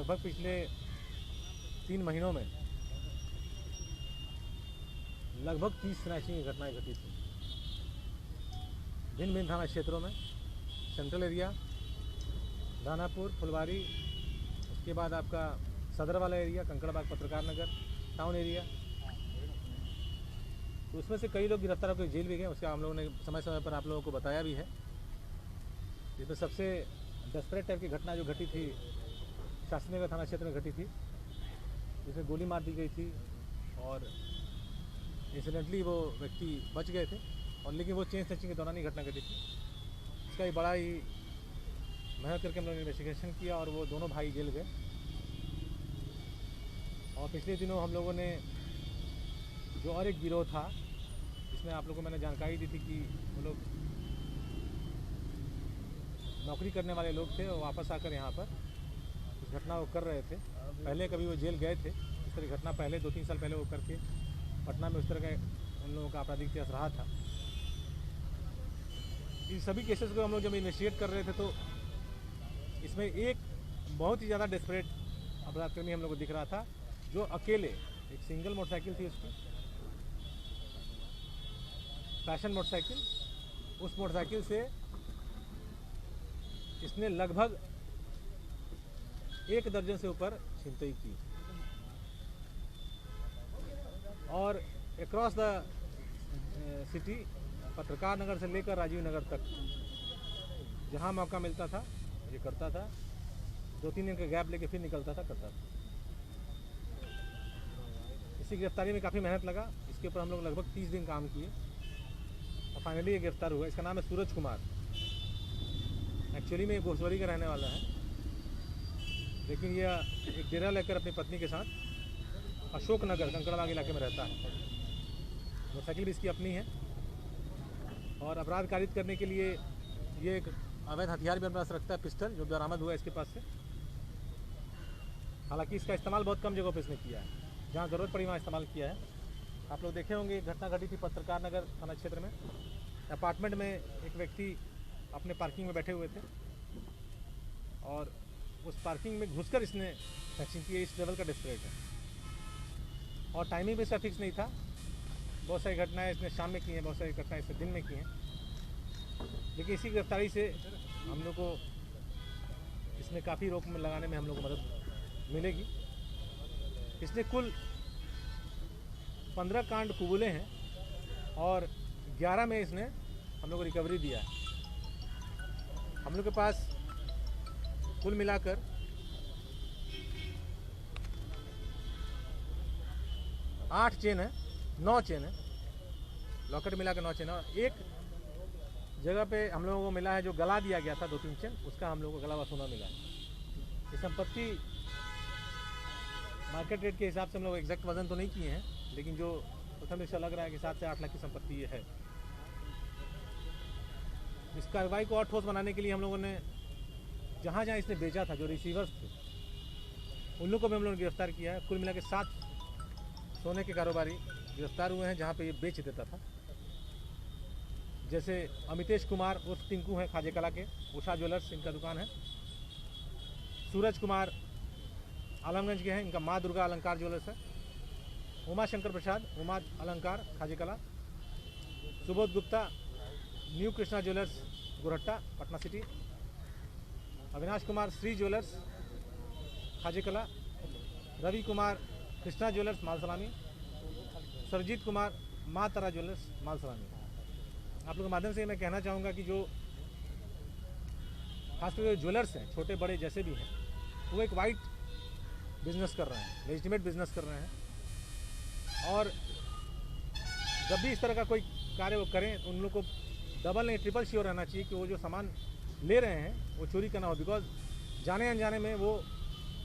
लगभग पिछले 3 महीनों में लगभग 30 स्नैचिंग की घटनाएं घटी थी भिन्न भिन्न थाना क्षेत्रों में। सेंट्रल एरिया, दानापुर, फुलवारी, उसके बाद आपका सदर वाला एरिया, कंकड़बाग, पत्रकार नगर, टाउन एरिया। तो उसमें से कई लोग गिरफ्तार होकर जेल भी गए। उसका हम लोगों ने समय समय पर आप लोगों को बताया भी है। इसमें सबसे डेस्परेट टाइप की घटना जो घटी थी शास्त्री नगर थाना क्षेत्र में घटी थी, जिसमें गोली मार दी गई थी और इंसिडेंटली वो व्यक्ति बच गए थे, और लेकिन वो चेन स्नैचिंग के दौरान ही घटना घटी थी। इसका एक बड़ा ही मेहनत करके हम लोगों ने इन्वेस्टिगेशन किया और वो दोनों भाई जेल गए। और पिछले दिनों हम लोगों ने जो और एक गिरोह था, जिसमें आप लोगों को मैंने जानकारी दी थी कि वो लोग नौकरी करने वाले लोग थे और वापस आकर यहाँ पर इस घटना को कर रहे थे। पहले कभी वो जेल गए थे, इस तरह की घटना पहले 2-3 साल पहले वो करके पटना में उस तरह का उन लोगों का आपराधिक इतिहास रहा था। इन सभी केसेस को हम लोग जब इन्वेस्टिगेट कर रहे थे तो इसमें एक बहुत ही ज़्यादा डेस्परेट अपराधकर्मी हम लोग को दिख रहा था, जो अकेले एक सिंगल मोटरसाइकिल थी उसकी, पैशन मोटरसाइकिल। उस मोटरसाइकिल से इसने लगभग 1 दर्जन से ऊपर छिनतई की और अक्रॉस द सिटी, पत्रकार नगर से लेकर राजीव नगर तक जहां मौका मिलता था ये करता था। 2-3 दिन का गैप लेके फिर निकलता था, करता था। इसी गिरफ्तारी में काफ़ी मेहनत लगा। इसके ऊपर हम लोग लगभग 30 दिन काम किए और फाइनली ये गिरफ्तार हुआ। इसका नाम है सूरज कुमार। एक्चुअली में घोसवरी का रहने वाला है, लेकिन यह एक डेरा लेकर अपनी पत्नी के साथ अशोकनगर, कंकड़बाग इलाके में रहता है। मोटरसाइकिल भी इसकी अपनी है और अपराध कारित करने के लिए ये एक अवैध हथियार भी अपने पास रखता है, पिस्टल, जो बरामद हुआ इसके पास से। हालांकि इसका इस्तेमाल बहुत कम जगहों पर इसने किया है, जहाँ ज़रूरत पड़ी वहाँ इस्तेमाल किया है। आप लोग देखे होंगे घटना घटी थी पत्रकार नगर थाना क्षेत्र में। अपार्टमेंट में एक व्यक्ति अपने पार्किंग में बैठे हुए थे और उस पार्किंग में घुसकर इसने स्नैचिंग की। इस लेवल का डेस्परेट है और टाइमिंग भी इसका फिक्स नहीं था। बहुत सारी घटनाएं इसने शाम में की हैं, बहुत सारी घटनाएं इसने दिन में की हैं, लेकिन इसी गिरफ्तारी से हम लोग को इसमें काफ़ी रोक में लगाने में हम लोग को मदद मिलेगी। इसने कुल 15 कांड कबूले हैं और 11 में इसने हम लोग को रिकवरी दिया है। हम लोग के पास कुल मिलाकर 8 चेन है, 9 चेन है, लॉकेट मिलाकर 9 चेन है। और एक जगह पे हम लोगों को मिला है जो गला दिया गया था 2-3 चेन, उसका हम लोगों को गला हुआ सोना मिला है। ये संपत्ति मार्केट रेट के हिसाब से हम लोग एग्जैक्ट वजन तो नहीं किए हैं, लेकिन जो प्रथम दृष्टया लग रहा है कि 7 से 8 लाख की संपत्ति ये है। इस कार्रवाई को और ठोस बनाने के लिए हम लोगों ने जहाँ जहाँ इसने बेचा था, जो रिसीवर्स थे, उन लोगों को भी हम लोगों ने गिरफ्तार किया है। कुल मिला के 7 सोने के कारोबारी गिरफ्तार हुए हैं जहाँ पे ये बेच देता था। जैसे अमितेश कुमार उर्फ टिंकू हैं, खाजे कला के, उषा ज्वेलर्स इनका दुकान है। सूरज कुमार आलमगंज के हैं, इनका माँ दुर्गा अलंकार ज्वेलर्स है। Uma Shankar Prasad, Uma Alankar, Khaje Kala. Subodh Gupta, new Krishna jewellers, Gorhatta, Patna city. Avinash Kumar, Shri jewellers, Khaje Kala. Ravi Kumar, Krishna jewellers, Malsalami. Sarjeet Kumar, Maa Tara jewellers, मालसलामी। आप लोगों के माध्यम से मैं कहना चाहूँगा कि जो खासकर जो ज्वेलर्स हैं, छोटे बड़े जैसे भी हैं, वो एक वाइट बिजनेस कर रहे हैं, लेजिटिमेट बिजनेस कर रहे हैं। और जब भी इस तरह का कोई कार्य वो करें तो उन लोग को डबल नहीं ट्रिपल श्योर रहना चाहिए कि वो जो सामान ले रहे हैं वो चोरी करना हो, बिकॉज जाने अनजाने में वो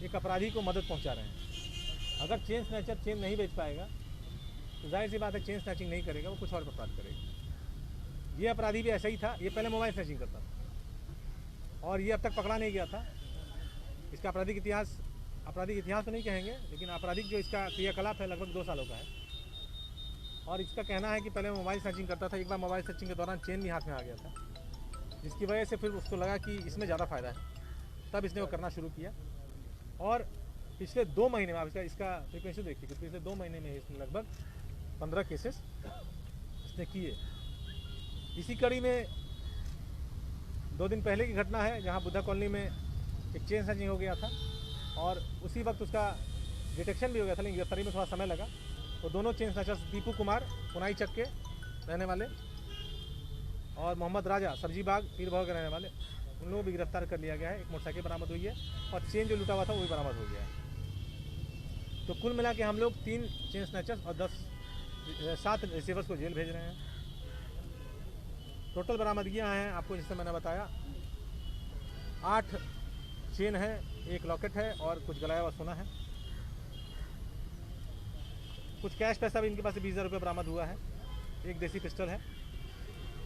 एक अपराधी को मदद पहुंचा रहे हैं। अगर चेन स्नैचर चेन नहीं बेच पाएगा तो जाहिर सी बात है चेन स्नैचिंग नहीं करेगा, वो कुछ और अपराध करेगा। ये अपराधी भी ऐसा ही था, ये पहले मोबाइल स्नैचिंग करता था और ये अब तक पकड़ा नहीं गया था। इसका आपराधिक इतिहास तो नहीं कहेंगे, लेकिन आपराधिक जो इसका क्रियाकलाप है लगभग 2 सालों का है। और इसका कहना है कि पहले मोबाइल स्नैचिंग करता था, एक बार मोबाइल स्नैचिंग के दौरान चेन भी हाथ में आ गया था, जिसकी वजह से फिर उसको लगा कि इसमें ज़्यादा फ़ायदा है, तब इसने वो करना शुरू किया। और पिछले 2 महीने में आप इसका फ्रिक्वेंसी देखिए कि पिछले 2 महीने में इसने लगभग 15 केसेस इसने किए। इसी कड़ी में 2 दिन पहले की घटना है जहां बुद्धा कॉलोनी में एक चेन स्नैचिंग हो गया था और उसी वक्त उसका डिटेक्शन भी हो गया था, लेकिन गिरफ्तारी में थोड़ा समय लगा। तो दोनों चेन स्नैचर्स दीपू कुमार पुनाई चक के रहने वाले और मोहम्मद राजा सब्जी बाग पीर भाव के रहने वाले, उन लोगों को भी गिरफ्तार कर लिया गया है। एक मोटरसाइकिल बरामद हुई है और चेन जो लूटा हुआ था वो भी बरामद हो गया है। तो कुल मिला के हम लोग 3 चेन स्नैचर्स और 7 रिसीवर्स को जेल भेज रहे हैं। टोटल बरामदगियाँ हैं आपको जैसे मैंने बताया 8 चेन है, 1 लॉकेट है और कुछ गलाया हुआ सोना है। कुछ कैश पैसा भी इनके पास 20,000 रुपये बरामद हुआ है। 1 देसी पिस्टल है।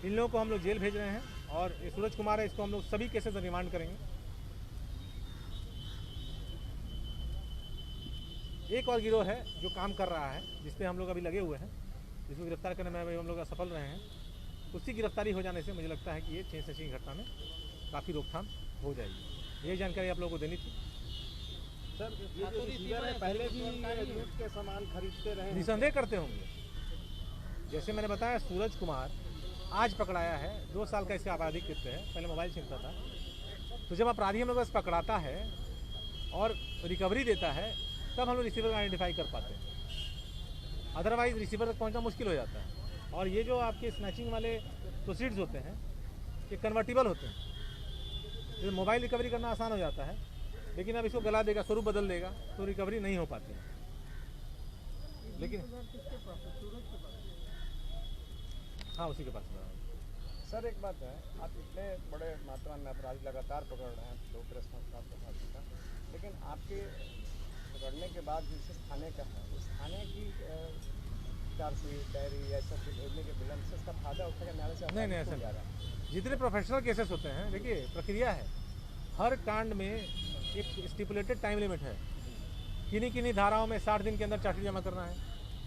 इन लोगों को हम लोग जेल भेज रहे हैं और ये सूरज कुमार है, इसको हम लोग सभी केसेस में रिमांड करेंगे। एक और गिरोह है जो काम कर रहा है, जिस पे हम लोग अभी लगे हुए हैं, जिसको गिरफ्तार करने में अभी हम लोग सफल रहे हैं। उसकी गिरफ्तारी हो जाने से मुझे लगता है कि ये चेन स्नैचिंग घटना में काफ़ी रोकथाम हो जाएगी। ये जानकारी आप लोगों को देनी थी। सर ये जो रिसीवर है पहले भी लूट के सामान खरीदते रहे, निसंदेह करते होंगे। जैसे मैंने बताया सूरज कुमार आज पकड़ाया है, 2 साल का इसका आपराधिक कृत्य है। पहले मोबाइल छीनता था। तो जब अपराधी हम लोग बस पकड़ाता है और रिकवरी देता है तब हम लोग रिसीवर को आइडेंटिफाई कर पाते हैं, अदरवाइज रिसीवर तक पहुंचना मुश्किल हो जाता है। और ये जो आपके स्नैचिंग वाले प्रोसीड्स होते हैं ये कन्वर्टिबल होते हैं। जैसे मोबाइल रिकवरी करना आसान हो जाता है, लेकिन अब इसको गला देगा, स्वरूप बदल देगा तो रिकवरी नहीं हो पाती है। लेकिन हाँ उसी के पास सर एक बात है, आप इतने बड़े मात्रा में अपराधी लगातार पकड़ रहे हैं, तो प्रेस का, लेकिन आपके पकड़ने के बाद जिस थाने का है उस थाने की चार्जशीट डायरी ऐसा कुछ भेजने के विलम्ब से इसका फायदा उठाया न्यायालय से नहीं ऐसा जा रहा है। जितने प्रोफेशनल केसेस होते हैं, देखिए प्रक्रिया है, हर कांड में एक स्टिपुलेटेड टाइम लिमिट है। किन्हीं धाराओं में 60 दिन के अंदर चार्जशीट जमा करना है,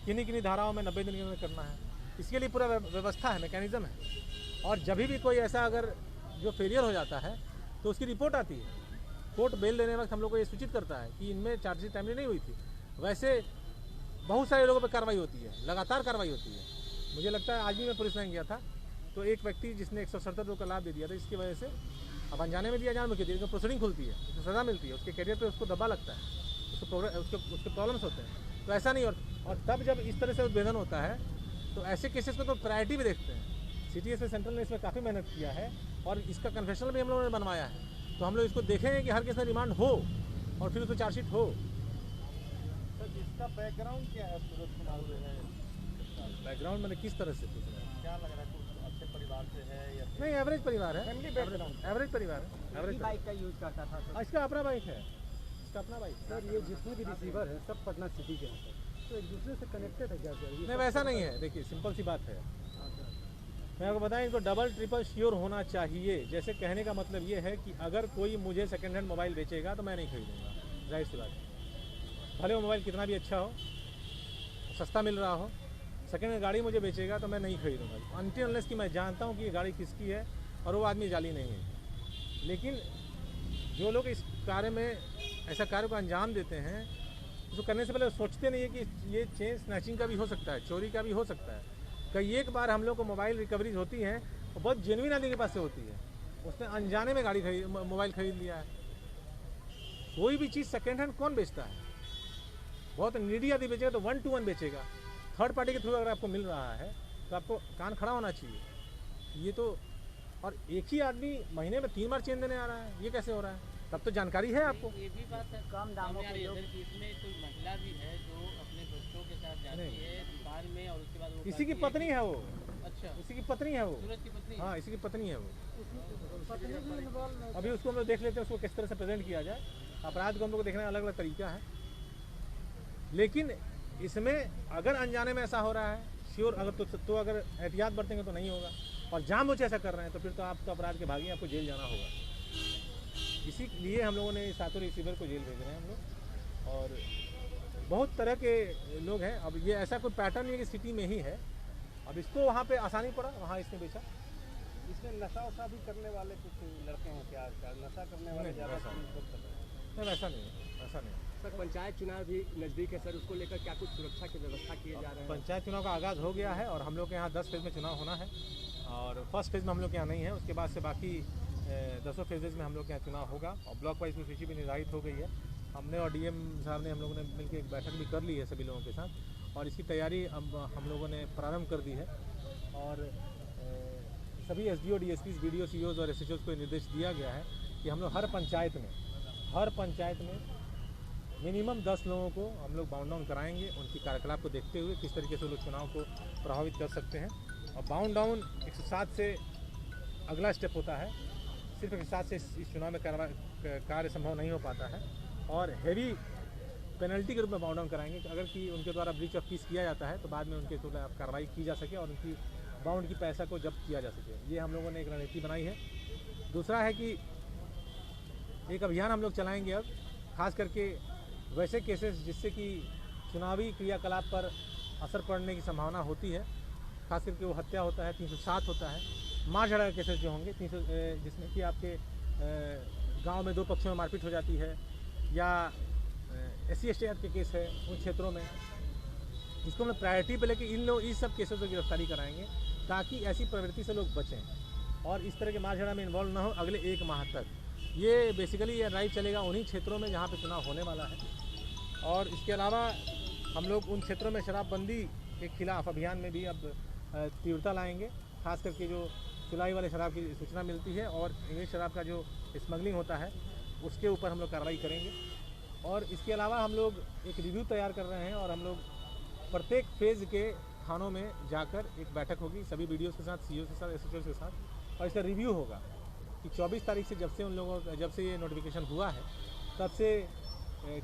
किन्हीं धाराओं में 90 दिन के अंदर करना है। इसके लिए पूरा व्यवस्था है, मैकेनिज्म है। और जब भी कोई ऐसा अगर जो फेलियर हो जाता है तो उसकी रिपोर्ट आती है। कोर्ट बेल देने वक्त हम लोग को ये सूचित करता है कि इनमें चार्जशीट टाइमली नहीं हुई थी। वैसे बहुत सारे लोगों पर कार्रवाई होती है, लगातार कार्रवाई होती है। मुझे लगता है आज भी मैं पुलिस लाइन गया था तो एक व्यक्ति जिसने 170 का लाभ दे दिया था, इसकी वजह से अब अनजाने में दिया, जान में दिया, प्रोसीडिंग खुलती है, उसको सज़ा मिलती है, उसके कैरियर पे उसको दबा लगता है, उसके प्रॉब्लम्स होते हैं। तो ऐसा नहीं। और तब जब इस तरह से उद्भेदन होता है तो ऐसे केसेस को तो प्रायोरिटी भी देखते हैं। CTS में सेंट्रल ने इसमें काफ़ी मेहनत किया है और इसका कन्फेशनल भी हम लोगों ने बनवाया है। तो हम लोग इसको देखेंगे कि हर केस में रिमांड हो और फिर उसको चार्जशीट हो। सर इसका बैकग्राउंड क्या है सूरज कुमार जो है? बैकग्राउंड मैंने किस तरह से पूछ रहा है? क्या लग रहा है, कुछ अच्छे परिवार से है या नहीं, एवरेज परिवार है। फैमिली बैकग्राउंड, एवरेज परिवार है। एवरेज बाइक का यूज करता था। इसका अपना बाइक है, इसका अपना बाइक। सर ये जितने भी रिसीवर है सब पटना सिटी के हैं, तो एक दूसरे से कनेक्टेड है क्या सर? नहीं वैसा नहीं है। देखिए सिंपल सी बात है, मैं आपको बताएं, इनको डबल ट्रिपल श्योर होना चाहिए। जैसे कहने का मतलब ये है कि अगर कोई मुझे सेकेंड हैंड मोबाइल बेचेगा तो मैं नहीं खरीदूंगा, जाहिर सी बात है। भले वो मोबाइल कितना भी अच्छा हो, सस्ता मिल रहा हो, सेकेंड हैंड गाड़ी मुझे बेचेगा तो मैं नहीं खरीदूंगा अनटिल अनलेस कि मैं जानता हूँ कि ये गाड़ी किसकी है और वो आदमी जाली नहीं है। लेकिन जो लोग इस कार्य में ऐसा कार्य को अंजाम देते हैं, उसको करने से पहले सोचते नहीं है कि ये चेन स्नैचिंग का भी हो सकता है, चोरी का भी हो सकता है। कई एक बार हम लोग को मोबाइल रिकवरीज होती हैं और बहुत जेन्युइन आदमी के पास से होती है, उसने अनजाने में मोबाइल खरीद लिया है। कोई भी चीज़ सेकेंड हैंड कौन बेचता है? बहुत नीडी आदमी बेचेगा तो 1 to 1 बेचेगा। थर्ड पार्टी के थ्रू अगर आपको मिल रहा है तो आपको कान खड़ा होना चाहिए। ये तो, और एक ही आदमी महीने में 3 बार चेन देने आ रहा है, ये कैसे हो रहा है? तब तो जानकारी है आपको। ये भी बात है, कम दामों के लोग। इसमें कोई महिला भी है जो अपने बच्चों के साथ जाती है दुकान में और उसके बाद वो इसी की पत्नी है वो। अच्छा, इसी की पत्नी है वो। सूरज की पत्नी? हाँ, इसी की पत्नी है वो। अभी उसको हम लोग देख लेते हैं, उसको किस तरह से प्रेजेंट किया जाए। अपराध को हम लोग को देखने का अलग अलग तरीका है, लेकिन इसमें अगर अनजाने में ऐसा हो रहा है, श्योर अगर तो अगर एहतियात बरतेंगे तो नहीं होगा, और जानबूझ ऐसा कर रहे हैं तो फिर तो आपका अपराध के भागी आपको जेल जाना होगा। इसी लिए हम लोगों ने 7 रिसीवर को जेल भेज रहे हैं हम लोग। और बहुत तरह के लोग हैं। अब ये ऐसा कोई पैटर्न नहीं है कि सिटी में ही है। अब इसको वहाँ पे आसानी पड़ा, वहाँ इसने बेचा। इसमें नशा वशा भी करने वाले कुछ लड़के हैं क्या? नशा करने वाले ज़्यादा नहीं वैसा नहीं है, वैसा नहीं है। सर पंचायत चुनाव भी नज़दीक है सर, उसको लेकर क्या कुछ सुरक्षा की व्यवस्था किए जा रहे हैं? पंचायत चुनाव का आगाज़ हो गया है और हम लोग के यहाँ 10 फेज़ में चुनाव होना है और फर्स्ट फेज़ में हम लोग के यहाँ नहीं है, उसके बाद से बाकी 10 फेजेज़ में हम लोग के यहाँ चुनाव होगा और ब्लॉक वाइज में सूची भी निर्धारित हो गई है। हमने और डीएम साहब ने हम लोगों ने मिलकर एक बैठक भी कर ली है सभी लोगों के साथ और इसकी तैयारी अब हम लोगों ने प्रारंभ कर दी है और सभी एसडीओ, डीएसपीज, बीडीओ, सीईओज और एसएचओज को निर्देश दिया गया है कि हम लोग हर पंचायत में मिनिमम 10 लोगों को हम लोग बाउंड डाउन कराएंगे, उनकी कार्यकलाप को देखते हुए किस तरीके से वो लोग चुनाव को प्रभावित कर सकते हैं। और बाउंड डाउन 107 से अगला स्टेप होता है, सिर्फ 107 से इस चुनाव में कार्य संभव नहीं हो पाता है और हैवी पेनल्टी के रूप में बाउंड डाउन कराएंगे अगर कि उनके द्वारा ब्रीच ऑफ पीस किया जाता है तो बाद में उनके खिलाफ कार्रवाई की जा सके और उनकी बाउंड की पैसा को जब्त किया जा सके। ये हम लोगों ने एक रणनीति बनाई है। दूसरा है कि एक अभियान हम लोग चलाएंगे अब, खास करके वैसे केसेस जिससे कि चुनावी क्रियाकलाप पर असर पड़ने की संभावना होती है, खास करके वो हत्या होता है, 307 होता है, मार झगड़ा केसेस जो होंगे 300 जिसमें कि आपके गांव में 2 पक्षों में मारपीट हो जाती है या SC ST एक्ट के केस है उन क्षेत्रों में, इसको हम प्रायोरिटी पे लेके इस सब केसों की गिरफ्तारी कराएंगे ताकि ऐसी प्रवृत्ति से लोग बचें और इस तरह के मार झगड़ा में इन्वॉल्व ना हो अगले 1 माह तक। ये बेसिकली ये ड्राइव चलेगा उन्हीं क्षेत्रों में जहाँ पे चुनाव होने वाला है और इसके अलावा हम लोग उन क्षेत्रों में शराबबंदी के खिलाफ अभियान में भी अब तीव्रता लाएंगे, खास करके जो चुलाई वाले शराब की सूचना मिलती है और इंग्लिश शराब का जो स्मगलिंग होता है उसके ऊपर हम लोग कार्रवाई करेंगे। और इसके अलावा हम लोग एक रिव्यू तैयार कर रहे हैं और हम लोग प्रत्येक फेज़ के थानों में जाकर एक बैठक होगी सभी BDOs के साथ, CEOs के साथ, SHOs के साथ और इसका रिव्यू होगा कि 24 तारीख से जब से ये नोटिफिकेशन हुआ है तब से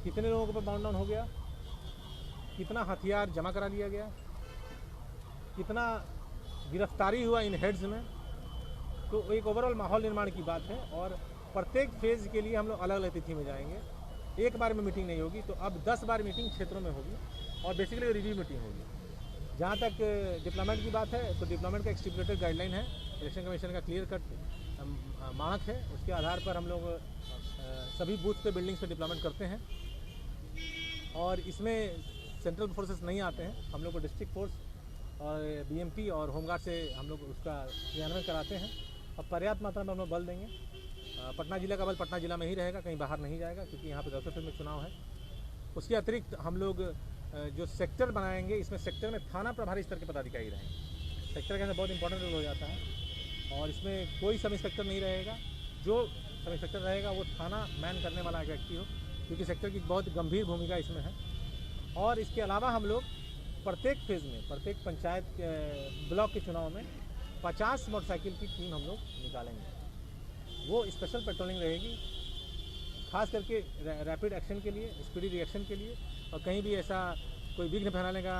कितने लोगों के ऊपर बाउंड डाउन हो गया, कितना हथियार जमा करा लिया गया, कितना गिरफ्तारी हुआ इन हेड्स में। तो एक ओवरऑल माहौल निर्माण की बात है और प्रत्येक फेज़ के लिए हम लोग अलग अलग तिथि में जाएंगे, एक बार में मीटिंग नहीं होगी। तो अब 10 बार मीटिंग क्षेत्रों में होगी और बेसिकली रिव्यू मीटिंग होगी। जहाँ तक डिप्लॉयमेंट की बात है तो डिप्लॉयमेंट का एक स्टिपुलेटेड गाइडलाइन है, इलेक्शन कमीशन का क्लियर कट मानक है, उसके आधार पर हम लोग सभी बूथ पे बिल्डिंग्स पे डिप्लॉयमेंट करते हैं और इसमें सेंट्रल फोर्सेस नहीं आते हैं, हम लोग को डिस्ट्रिक्ट फोर्स और BMP और होमगार्ड से हम लोग उसका क्रियान्वयन कराते हैं और पर्याप्त मात्रा में हम लोग बल देंगे। पटना जिला का बल पटना जिला में ही रहेगा, कहीं बाहर नहीं जाएगा क्योंकि यहाँ पे 10 फेज़ में चुनाव है। उसके अतिरिक्त हम लोग जो सेक्टर बनाएंगे इसमें सेक्टर में थाना प्रभारी स्तर के पदाधिकारी रहेंगे। सेक्टर के अंदर बहुत इंपॉर्टेंट रोल हो जाता है और इसमें कोई सब इंस्पेक्टर नहीं रहेगा, जो सब इंस्पेक्टर रहेगा वो थाना मैन करने वाला व्यक्ति हो क्योंकि सेक्टर की बहुत गंभीर भूमिका इसमें है। और इसके अलावा हम लोग प्रत्येक फेज़ में प्रत्येक पंचायत ब्लॉक के चुनाव में 50 मोटरसाइकिल की टीम हम लोग निकालेंगे, वो स्पेशल पेट्रोलिंग रहेगी, खास करके रैपिड एक्शन के लिए, स्पीडी रिएक्शन के लिए। और कहीं भी ऐसा कोई विघ्न फैलाने का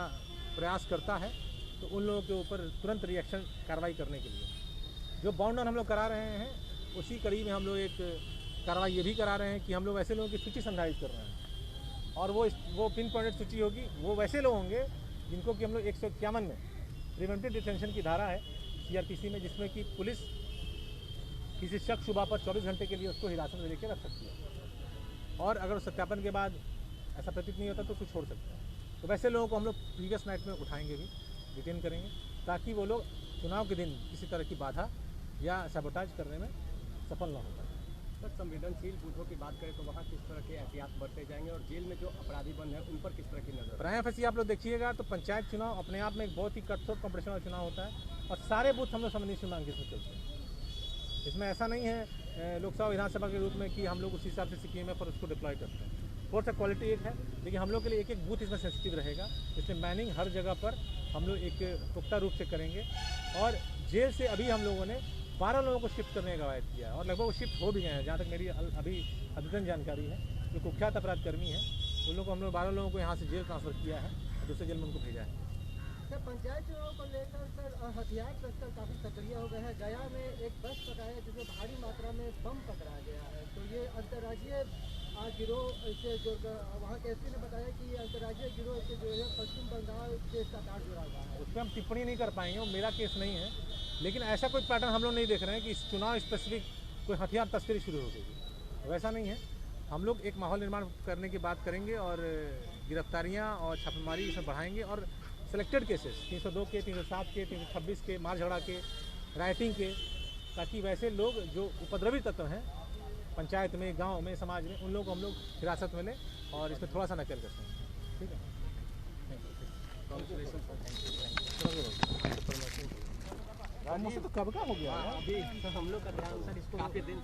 प्रयास करता है तो उन लोगों के ऊपर तुरंत रिएक्शन कार्रवाई करने के लिए। जो बाउंड डाउन हम लोग करा रहे हैं उसी कड़ी में हम लोग एक कार्रवाई ये भी करा रहे हैं कि हम लोग ऐसे लोगों की सूची संधारित कर रहे हैं और वो पिन पॉइंटेड सूची होगी। वो वैसे लोग होंगे जिनको कि हम लोग 151 में प्रिवेंटिव डिटेंशन की धारा है CRPC में, जिसमें कि पुलिस किसी शक शुबा पर 24 घंटे के लिए उसको हिरासत में लेकर रख सकती है और अगर सत्यापन के बाद ऐसा प्रतीत नहीं होता तो उसको छोड़ सकते हैं। तो वैसे लोगों को हम लोग प्रीवियस नाइट में उठाएंगे भी, डिटेन करेंगे ताकि वो लोग चुनाव के दिन किसी तरह की बाधा या सबोटाज करने में सफल ना हो पाए। सर संवेदनशील बूथों की बात करें तो वहाँ किस तरह के एहतियात बरते जाएंगे और जेल में जो अपराधी बंद है उन पर किस तरह की नजर? प्राइम फैसी आप लोग देखिएगा तो पंचायत चुनाव अपने आप में एक बहुत ही कठोर कॉम्पिटिशन वाला चुनाव होता है और सारे बूथ हम लोग संवेदनशील मांग के चलते हैं। इसमें ऐसा नहीं है लोकसभा विधानसभा के रूप में कि हम लोग उस हिसाब से CPM पर उसको डिप्लॉय करते हैं। फोर्स का क्वालिटी एक है, लेकिन हम लोग के लिए एक एक बूथ इसमें सेंसिटिव रहेगा, इसलिए मैनिंग हर जगह पर हम लोग एक पुख्ता रूप से करेंगे। और जेल से अभी हम लोगों ने 12 लोगों को शिफ्ट करने का कवायद किया है और लगभग वो शिफ्ट हो भी गए हैं, जहाँ तक मेरी अभी अद्यतन जानकारी है। जो कुख्यात अपराधकर्मी हैं उन लोगों को हम लोग 12 लोगों को यहाँ से जेल ट्रांसफ़र किया है और दूसरे जेल में उनको भेजा है। सर पंचायत चुनाव को लेकर सर हथियार तस्कर काफ़ी सक्रिय हो गए हैं। गया में एक बस पकड़ा है जिसमें भारी मात्रा में बम पकड़ा गया है, तो ये अंतर्राज्यीय गिरोह से जो वहाँ के SP ने बताया कि ये अंतर्राज्यीय गिरोह से जो है पश्चिम बंगाल के साथ जुड़ा हुआ है। उस पर हम टिप्पणी नहीं कर पाएंगे, वो मेरा केस नहीं है, लेकिन ऐसा कोई पैटर्न हम लोग नहीं देख रहे हैं कि इस चुनाव स्पेसिफिक कोई हथियार तस्करी शुरू हो गई, वैसा नहीं है। हम लोग एक माहौल निर्माण करने की बात करेंगे और गिरफ्तारियां और छापेमारी इसमें बढ़ाएंगे और सिलेक्टेड केसेस 302 के, 307 के, 326 के, मार झगड़ा के, राइटिंग के, ताकि वैसे लोग जो उपद्रवी तत्व हैं पंचायत में, गांव में, समाज में, उन लोगों को हम लोग हिरासत में लें और इसमें थोड़ा सा नकेल कसें। ठीक है, मुझसे तो कब का हो गया अभी हम लोग का ध्यान सर इसको काफी दिन